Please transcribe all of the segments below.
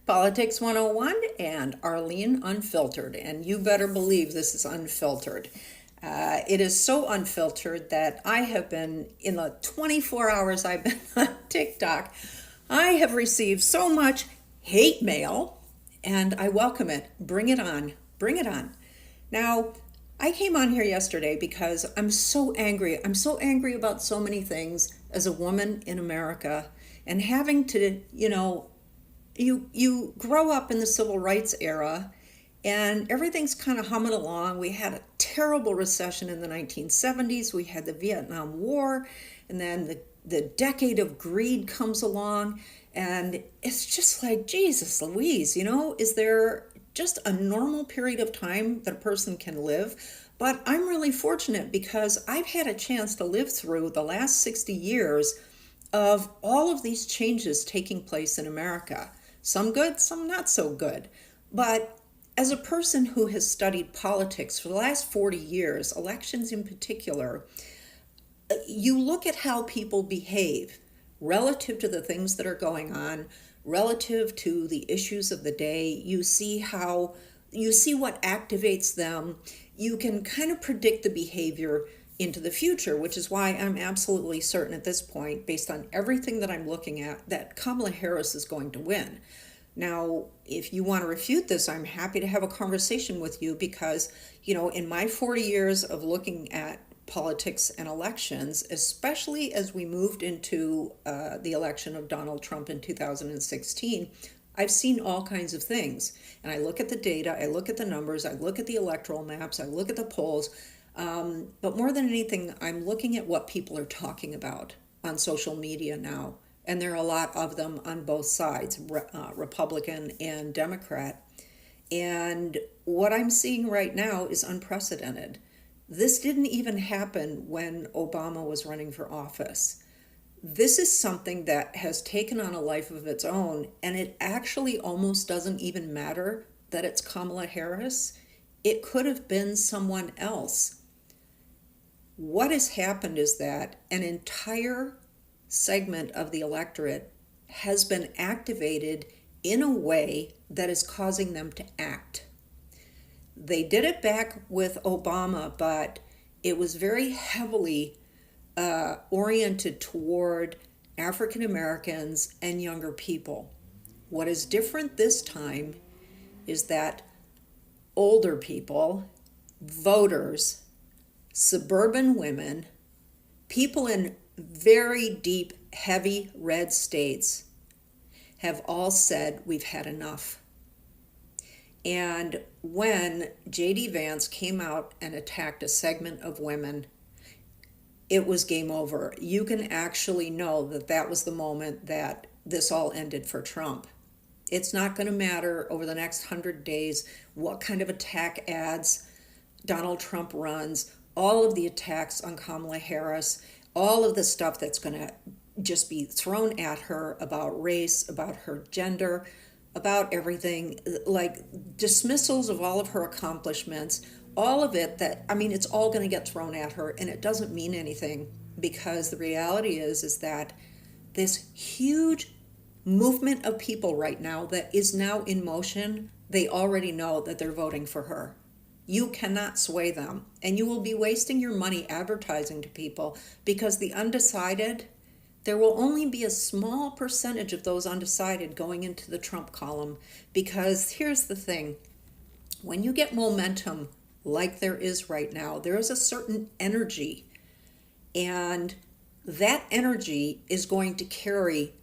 Politics 101 and Arlene Unfiltered. And you better believe this is unfiltered. It is so unfiltered that I have been, in the 24 hours I've been on TikTok, I have received so much hate mail, and I welcome it. Bring it on. Bring it on. Now, I came on here yesterday because I'm so angry. I'm so angry about so many things as a woman in America and having to, you grow up in the civil rights era and everything's kind of humming along. We had a terrible recession in the 1970s. We had the Vietnam War, and then the decade of greed comes along, and it's just like, Jesus Louise, is there just a normal period of time that a person can live? But I'm really fortunate because I've had a chance to live through the last 60 years of all of these changes taking place in America. Some good, some not so good. But as a person who has studied politics for the last 40 years, elections in particular, you look at how people behave relative to the things that are going on, relative to the issues of the day. You see what activates them. You can kind of predict the behavior into the future, which is why I'm absolutely certain at this point, based on everything that I'm looking at, that Kamala Harris is going to win. Now, if you want to refute this, I'm happy to have a conversation with you because, in my 40 years of looking at politics and elections, especially as we moved into the election of Donald Trump in 2016, I've seen all kinds of things. And I look at the data, I look at the numbers, I look at the electoral maps, I look at the polls. But more than anything, I'm looking at what people are talking about on social media now. And there are a lot of them on both sides, Republican and Democrat. And what I'm seeing right now is unprecedented. This didn't even happen when Obama was running for office. This is something that has taken on a life of its own, and it actually almost doesn't even matter that it's Kamala Harris. It could have been someone else. What has happened is that an entire segment of the electorate has been activated in a way that is causing them to act. They did it back with Obama, but it was very heavily oriented toward African Americans and younger people. What is different this time is that older people, voters, suburban women, people in very deep, heavy red states have all said we've had enough. And when J.D. Vance came out and attacked a segment of women, it was game over. You can actually know that that was the moment that this all ended for Trump. It's not going to matter over the next 100 days what kind of attack ads Donald Trump runs, all of the attacks on Kamala Harris, all of the stuff that's going to just be thrown at her about race, about her gender, about everything, like dismissals of all of her accomplishments, all of it it's all going to get thrown at her, and it doesn't mean anything because the reality is that this huge movement of people right now that is now in motion, they already know that they're voting for her. You cannot sway them, and you will be wasting your money advertising to people because the undecided, there will only be a small percentage of those undecided going into the Trump column because here's the thing. When you get momentum like there is right now, there is a certain energy, and that energy is going to carry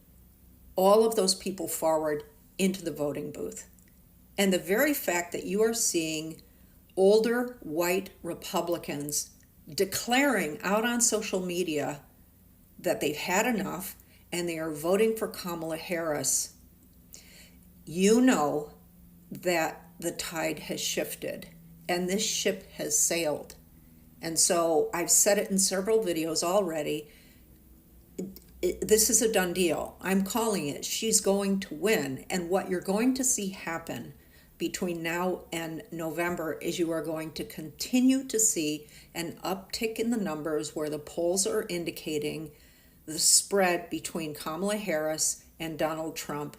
all of those people forward into the voting booth. And the very fact that you are seeing older white Republicans declaring out on social media that they've had enough and they are voting for Kamala Harris, you know that the tide has shifted and this ship has sailed. And so I've said it in several videos already. This is a done deal. I'm calling it. She's going to win. And what you're going to see happen between now and November is you are going to continue to see an uptick in the numbers where the polls are indicating the spread between Kamala Harris and Donald Trump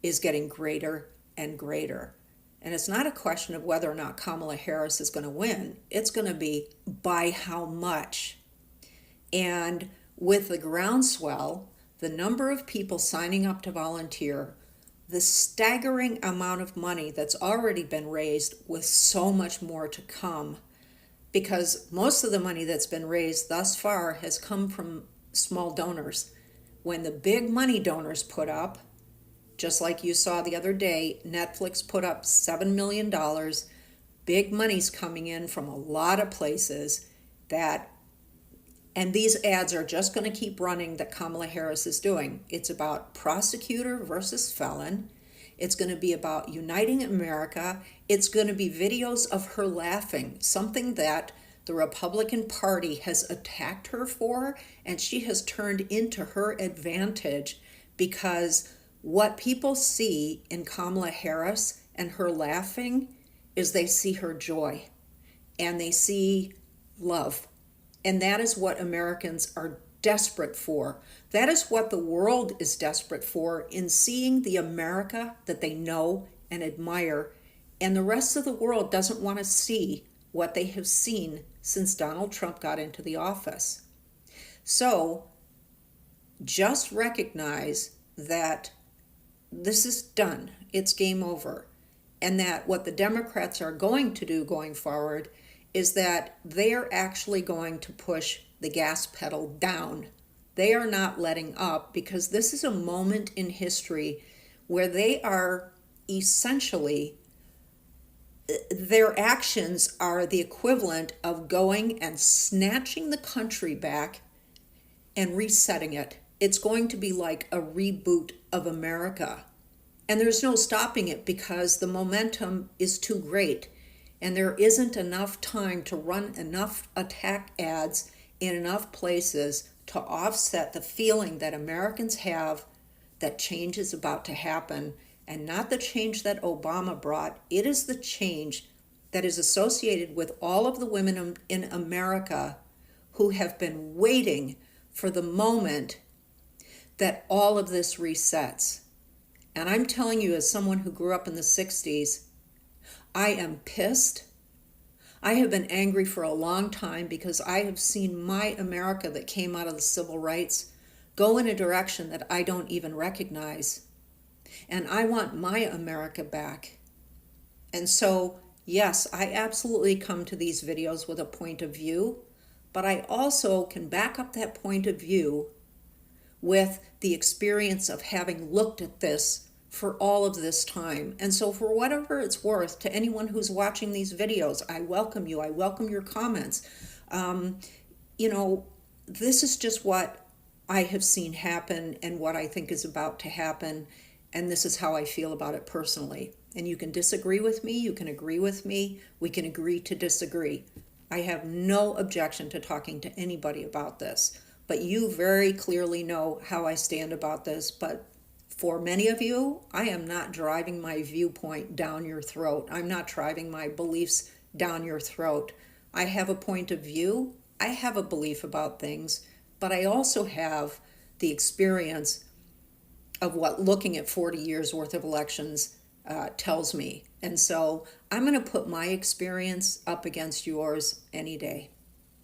is getting greater and greater. And it's not a question of whether or not Kamala Harris is going to win. It's going to be by how much. And with the groundswell, the number of people signing up to volunteer, the staggering amount of money that's already been raised with so much more to come, because most of the money that's been raised thus far has come from small donors. When the big money donors put up, just like you saw the other day, Netflix put up $7 million. Big money's coming in from a lot of places and these ads are just going to keep running that Kamala Harris is doing. It's about prosecutor versus felon. It's going to be about uniting America. It's going to be videos of her laughing, something that the Republican Party has attacked her for, and she has turned into her advantage, because what people see in Kamala Harris and her laughing is they see her joy and they see love. And that is what Americans are desperate for. That is what the world is desperate for, in seeing the America that they know and admire. And the rest of the world doesn't want to see what they have seen since Donald Trump got into the office. So just recognize that this is done. It's game over. And that what the Democrats are going to do going forward is that they are actually going to push the gas pedal down. They are not letting up, because this is a moment in history where they are essentially, their actions are the equivalent of going and snatching the country back and resetting it. It's going to be like a reboot of America. And there's no stopping it, because the momentum is too great. And there isn't enough time to run enough attack ads in enough places to offset the feeling that Americans have that change is about to happen, and not the change that Obama brought. It is the change that is associated with all of the women in America who have been waiting for the moment that all of this resets. And I'm telling you, as someone who grew up in the 60s, I am pissed. I have been angry for a long time, because I have seen my America that came out of the civil rights go in a direction that I don't even recognize. And I want my America back. And so, yes, I absolutely come to these videos with a point of view, but I also can back up that point of view with the experience of having looked at this for all of this time. And so, for whatever it's worth, to anyone who's watching these videos, I welcome you. I welcome your comments. This is just what I have seen happen and what I think is about to happen. And this is how I feel about it personally. And you can disagree with me. You can agree with me. We can agree to disagree. I have no objection to talking to anybody about this. But you very clearly know how I stand about this. But for many of you, I am not driving my viewpoint down your throat. I'm not driving my beliefs down your throat. I have a point of view. I have a belief about things, but I also have the experience of what looking at 40 years worth of elections tells me. And so I'm going to put my experience up against yours any day.